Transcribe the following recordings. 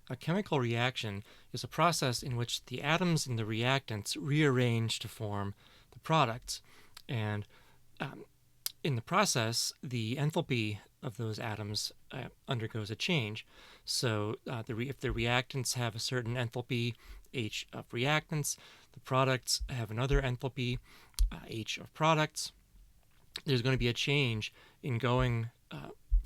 A chemical reaction is a process in which the atoms in the reactants rearrange to form the products. And in the process, the enthalpy of those atoms undergoes a change. So if the reactants have a certain enthalpy, H of reactants, the products have another enthalpy, H of products, there's going to be a change in going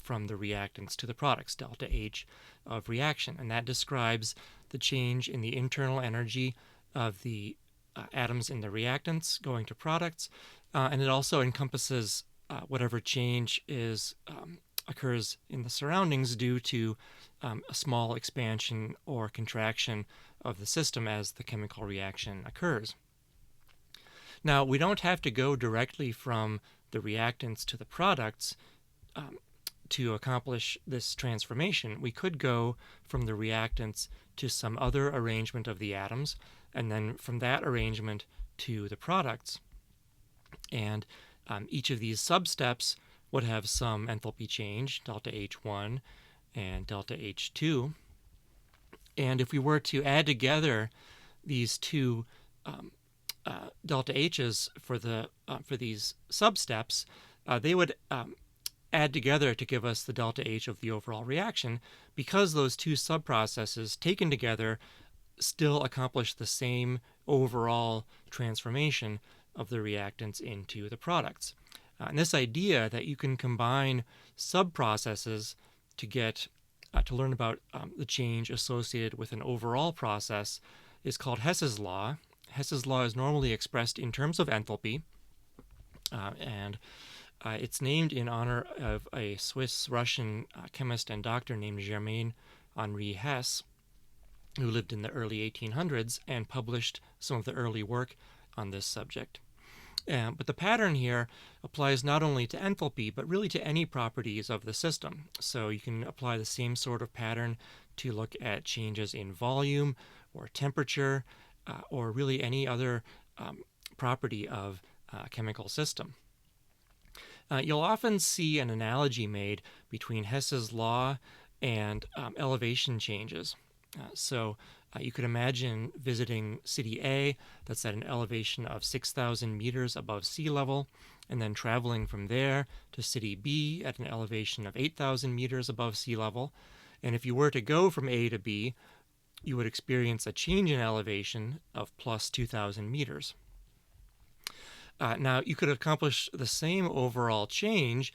from the reactants to the products, delta H of reaction. And that describes the change in the internal energy of the atoms in the reactants going to products. And it also encompasses whatever change occurs in the surroundings due to a small expansion or contraction of the system as the chemical reaction occurs. Now, we don't have to go directly from the reactants to the products to accomplish this transformation. We could go from the reactants to some other arrangement of the atoms, and then from that arrangement to the products. And each of these substeps would have some enthalpy change, delta H1 and delta H2. And if we were to add together these two delta H's for these substeps, they would add together to give us the delta H of the overall reaction, because those two subprocesses taken together still accomplish the same overall transformation of the reactants into the products. And this idea that you can combine subprocesses to learn about the change associated with an overall process is called Hess's law. Hess's law is normally expressed in terms of enthalpy, and it's named in honor of a Swiss-Russian chemist and doctor named Germain Henri Hess, who lived in the early 1800s and published some of the early work on this subject. But the pattern here applies not only to enthalpy, but really to any properties of the system. So you can apply the same sort of pattern to look at changes in volume or temperature, or really any other property of a chemical system. You'll often see an analogy made between Hess's law and elevation changes. So you could imagine visiting city A that's at an elevation of 6,000 meters above sea level, and then traveling from there to city B at an elevation of 8,000 meters above sea level. And if you were to go from A to B, you would experience a change in elevation of plus 2,000 meters. Now, you could accomplish the same overall change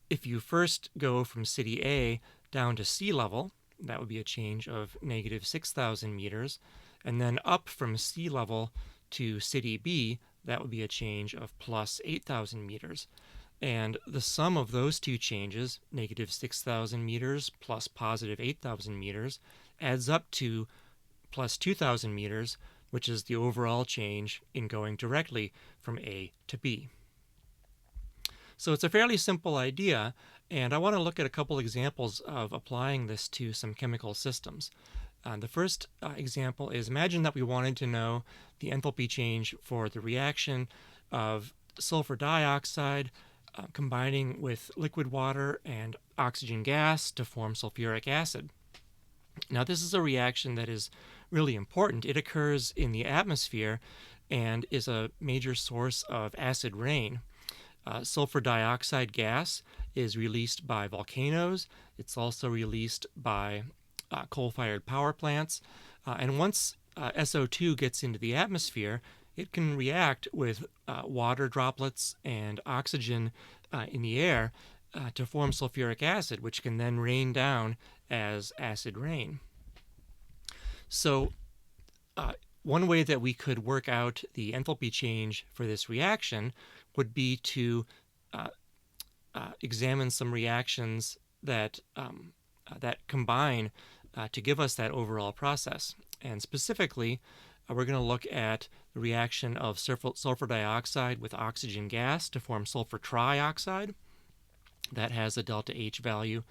if you first go from city A down to sea level. That would be a change of negative 6,000 meters. And then up from sea level to city B, that would be a change of plus 8,000 meters. And the sum of those two changes, negative 6,000 meters plus positive 8,000 meters, adds up to plus 2,000 meters, which is the overall change in going directly from A to B. So it's a fairly simple idea, and I want to look at a couple examples of applying this to some chemical systems. The first example is, imagine that we wanted to know the enthalpy change for the reaction of sulfur dioxide combining with liquid water and oxygen gas to form sulfuric acid. Now, this is a reaction that is really important. It occurs in the atmosphere and is a major source of acid rain. Sulfur dioxide gas is released by volcanoes. It's also released by coal-fired power plants. And once SO2 gets into the atmosphere, it can react with water droplets and oxygen in the air to form sulfuric acid, which can then rain down as acid rain. So one way that we could work out the enthalpy change for this reaction would be to examine some reactions that combine to give us that overall process. And specifically, we're going to look at the reaction of sulfur dioxide with oxygen gas to form sulfur trioxide. That has a delta H value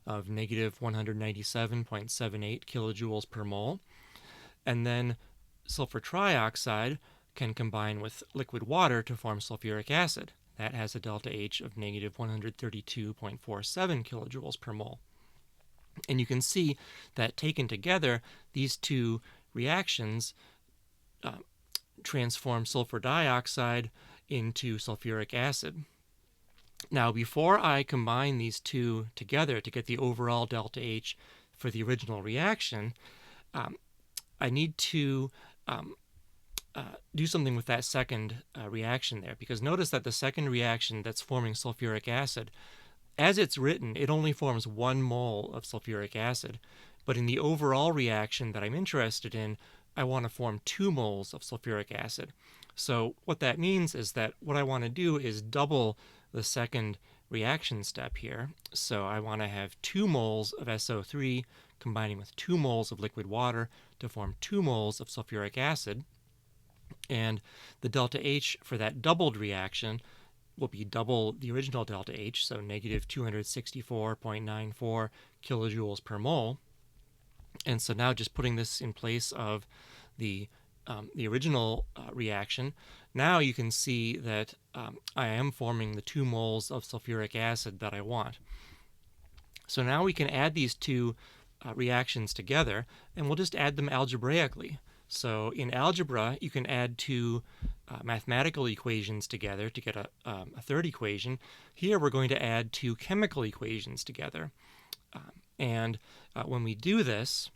of negative 197.78 kilojoules per mole. And then sulfur trioxide can combine with liquid water to form sulfuric acid. That has a delta H of negative 132.47 kilojoules per mole. And you can see that taken together, these two reactions transform sulfur dioxide into sulfuric acid. Now, before I combine these two together to get the overall delta H for the original reaction, I need to do something with that second reaction there, because notice that the second reaction that's forming sulfuric acid, as it's written, it only forms 1 mole of sulfuric acid, but in the overall reaction that I'm interested in, I want to form 2 moles of sulfuric acid. So what that means is that what I want to do is double the second reaction step here. So I want to have 2 moles of SO3 combining with 2 moles of liquid water to form 2 moles of sulfuric acid. And the delta H for that doubled reaction will be double the original delta H, so negative 264.94 kilojoules per mole. And so now just putting this in place of the original reaction, now you can see that I am forming the 2 moles of sulfuric acid that I want. So now we can add these two reactions together, and we'll just add them algebraically. So in algebra, you can add two mathematical equations together to get a third equation. Here we're going to add two chemical equations together. When we do this,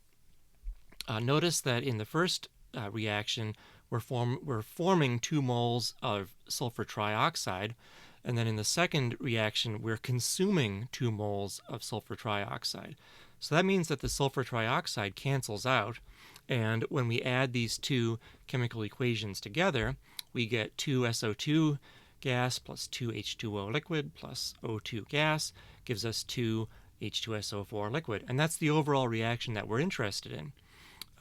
notice that in the first reaction, we're forming 2 moles of sulfur trioxide, and then in the second reaction, we're consuming 2 moles of sulfur trioxide. So that means that the sulfur trioxide cancels out, and when we add these two chemical equations together, we get 2 SO2 gas plus 2 H2O liquid plus O2 gas gives us 2 H2SO4 liquid, and that's the overall reaction that we're interested in.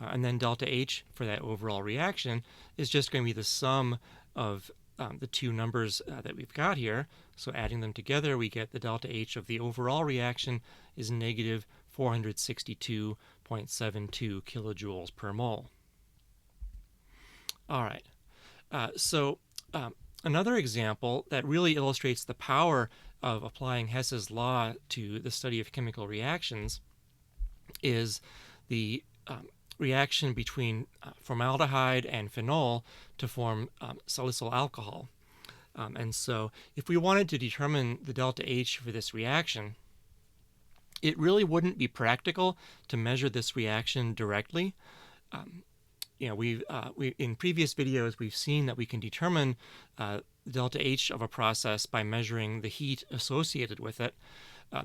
And then delta H for that overall reaction is just going to be the sum of the two numbers that we've got here. So adding them together, we get the delta H of the overall reaction is negative 462.72 kilojoules per mole. All right. Another example that really illustrates the power of applying Hess's law to the study of chemical reactions is the reaction between formaldehyde and phenol to form salicyl alcohol. And so if we wanted to determine the delta H for this reaction, it really wouldn't be practical to measure this reaction directly. We in previous videos we've seen that we can determine the delta H of a process by measuring the heat associated with it.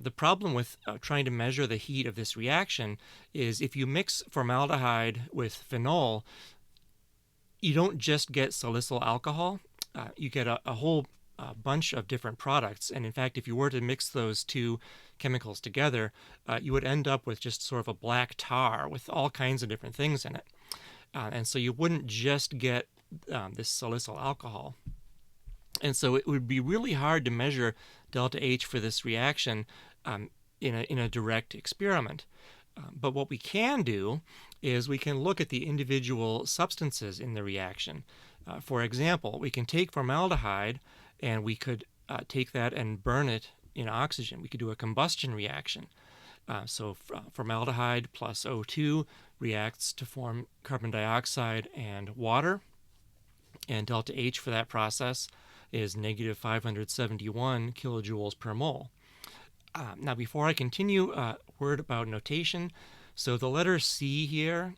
The problem with trying to measure the heat of this reaction is if you mix formaldehyde with phenol, you don't just get salicyl alcohol. You get a whole bunch of different products. And in fact, if you were to mix those two chemicals together, you would end up with just sort of a black tar with all kinds of different things in it. And so you wouldn't just get this salicyl alcohol. And so it would be really hard to measure delta H for this reaction in a direct experiment. But what we can do is we can look at the individual substances in the reaction. For example, we can take formaldehyde and we could take that and burn it in oxygen. We could do a combustion reaction. Formaldehyde plus O2 reacts to form carbon dioxide and water, and delta H for that process is negative 571 kilojoules per mole. Now, before I continue, a word about notation. So the letter C here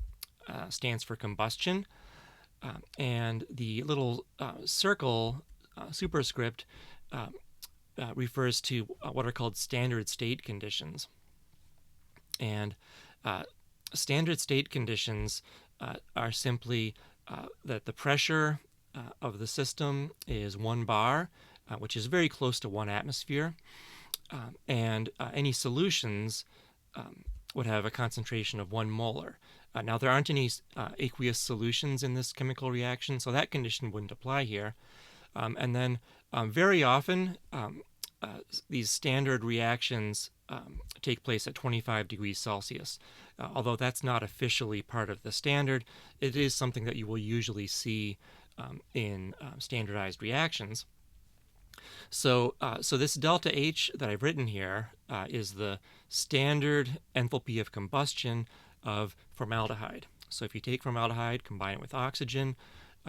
stands for combustion, and the little circle superscript refers to what are called standard state conditions. And standard state conditions are simply that the pressure of the system is 1 bar, which is very close to 1 atmosphere, and any solutions would have a concentration of 1 molar. Now, there aren't any aqueous solutions in this chemical reaction, so that condition wouldn't apply here. And then very often, these standard reactions take place at 25 degrees Celsius. Although that's not officially part of the standard, it is something that you will usually see in standardized reactions. So this delta H that I've written here is the standard enthalpy of combustion of formaldehyde. So if you take formaldehyde, combine it with oxygen,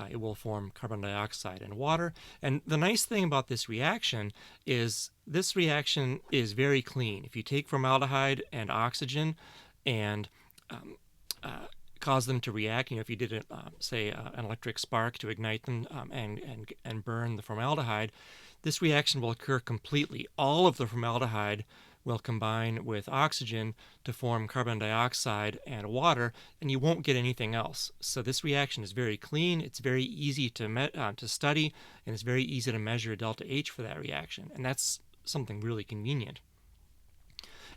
it will form carbon dioxide and water. And the nice thing about this reaction is very clean. If you take formaldehyde and oxygen and cause them to react, if you did an electric spark to ignite them and burn the formaldehyde, this reaction will occur completely. All of the formaldehyde will combine with oxygen to form carbon dioxide and water, and you won't get anything else. So this reaction is very clean, it's very easy to study, and it's very easy to measure delta H for that reaction, and that's something really convenient.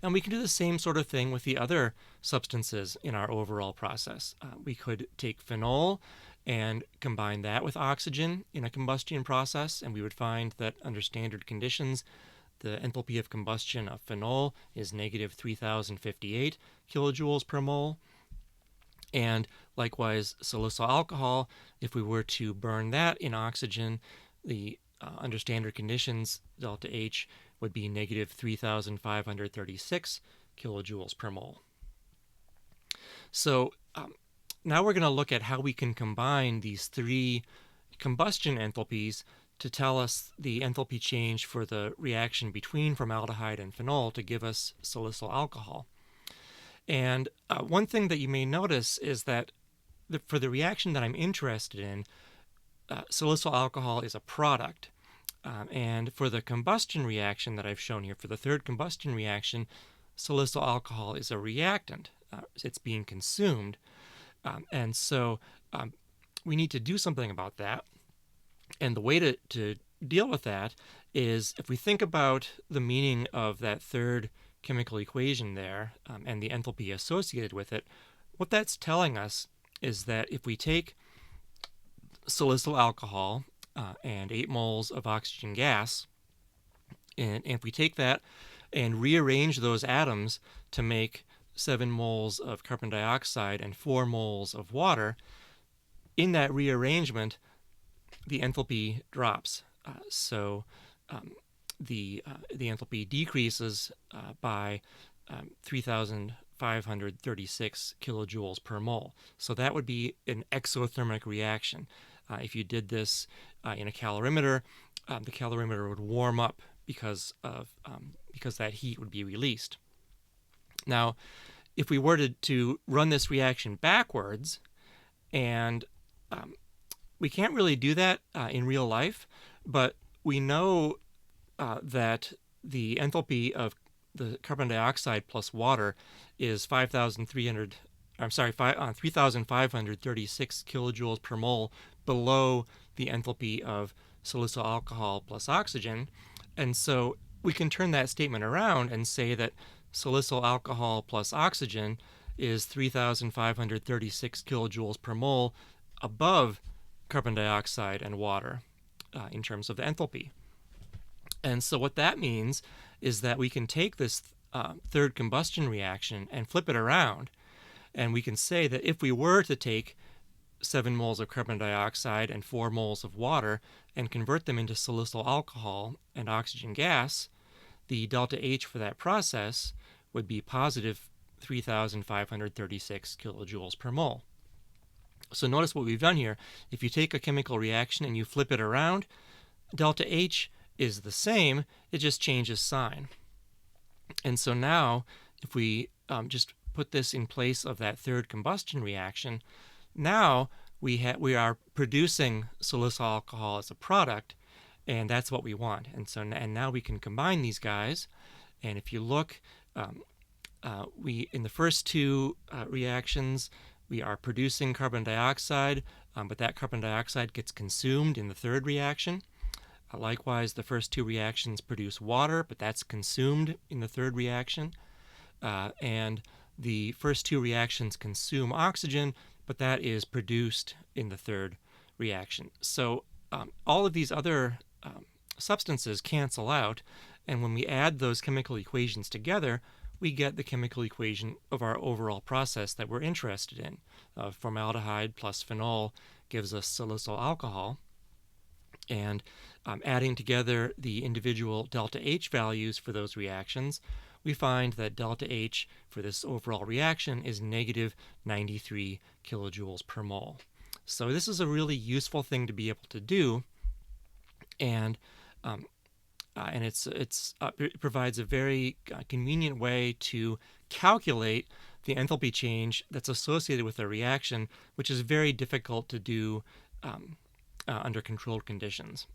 And we can do the same sort of thing with the other substances in our overall process. We could take phenol and combine that with oxygen in a combustion process, and we would find that under standard conditions, the enthalpy of combustion of phenol is negative 3,058 kilojoules per mole. And likewise, salicyl alcohol, if we were to burn that in oxygen, the under standard conditions, delta H would be negative 3,536 kilojoules per mole. So now we're going to look at how we can combine these three combustion enthalpies to tell us the enthalpy change for the reaction between formaldehyde and phenol to give us salicyl alcohol. And one thing that you may notice is that for the reaction that I'm interested in, salicyl alcohol is a product. And for the combustion reaction that I've shown here, for the third combustion reaction, salicyl alcohol is a reactant. It's being consumed. And so we need to do something about that. And the way to deal with that is if we think about the meaning of that third chemical equation there and the enthalpy associated with it, what that's telling us is that if we take salicyl alcohol and 8 moles of oxygen gas, and if we take that and rearrange those atoms to make 7 moles of carbon dioxide and 4 moles of water, in that rearrangement, the enthalpy drops. So the enthalpy decreases by 3,536 kilojoules per mole. So that would be an exothermic reaction. If you did this in a calorimeter, the calorimeter would warm up because that heat would be released. Now, if we were to run this reaction backwards, and we can't really do that in real life, but we know that the enthalpy of the carbon dioxide plus water is 3,536 kilojoules per mole below the enthalpy of salicyl alcohol plus oxygen. And so we can turn that statement around and say that salicyl alcohol plus oxygen is 3,536 kilojoules per mole above carbon dioxide and water in terms of the enthalpy. And so what that means is that we can take this third combustion reaction and flip it around, and we can say that if we were to take 7 moles of carbon dioxide and 4 moles of water and convert them into salicyl alcohol and oxygen gas, the delta H for that process would be positive 3,536 kilojoules per mole. So notice what we've done here. If you take a chemical reaction and you flip it around, delta H is the same, it just changes sign. And so now, if we just put this in place of that third combustion reaction, now we are producing salicyl alcohol as a product, and that's what we want. And now we can combine these guys. And if you look, in the first two reactions, we are producing carbon dioxide, but that carbon dioxide gets consumed in the third reaction. Likewise, the first two reactions produce water, but that's consumed in the third reaction. And the first two reactions consume oxygen, but that is produced in the third reaction. So all of these other substances cancel out, and when we add those chemical equations together, we get the chemical equation of our overall process that we're interested in. Formaldehyde plus phenol gives us salicyl alcohol, And adding together the individual delta H values for those reactions, we find that delta H for this overall reaction is negative 93 kilojoules per mole. So this is a really useful thing to be able to do, and it provides a very convenient way to calculate the enthalpy change that's associated with a reaction, which is very difficult to do under controlled conditions.